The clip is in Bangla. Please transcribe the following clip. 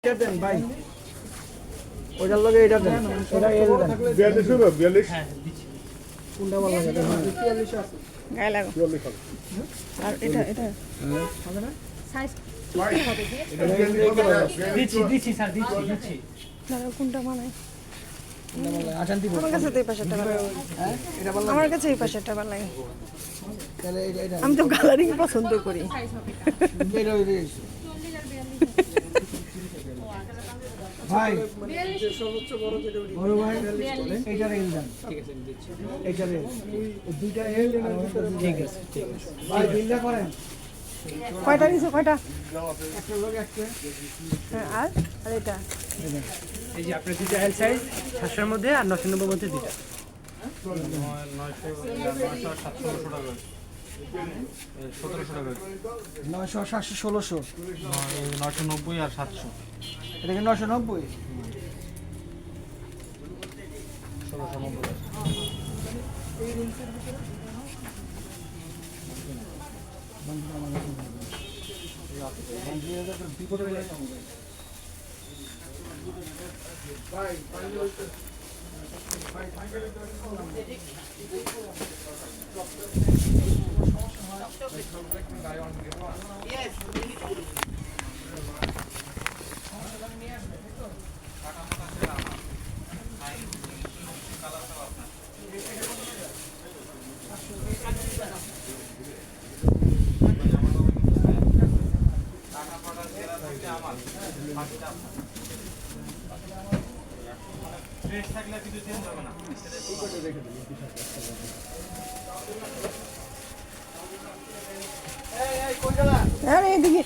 এইটা দেন ভাই, ওইটার লগে এইটা দেন, এটা এল দেন। 42 হবে 42। হ্যাঁ দিচ্ছি। কোনটা ভালো লাগে? 43 আছে। গায়ে লাগো। 42 হবে। আর এটা এটা হবে না? সাইজ দিচ্ছি স্যার, দিচ্ছি। দাঁড়াও, কোনটা বানাই? কোনটা ভালো লাগে? আসান্তি আমার কাছে তো এই পাশেরটা ভালো লাগে। হ্যাঁ, এটা ভালো লাগে। আমার কাছে এই পাশেরটা ভালো লাগে। তাহলে এটা আমি তো কালারিং পছন্দ করি। এটা ভাই, 42 সর্বোচ্চ বড় যেটা বড় ভাই, এইটা এল দেন। ঠিক আছে, আমি দিচ্ছি। এইটা এল, দুইটা এল আর একটা ঠিক আছে, ঠিক আছে। ভাই বিলটা করেন। কয়টা দিছো, কয়টা? একটা লগে একটা হ্যাঁ, আর আর এটা এই যে আপনার দুটো এল সাইজ 700 এর মধ্যে আর 990 এর মধ্যে দুটো। 900 700 1600, 990 আর 700। এটা কি 990? 1690। আরে এদিকে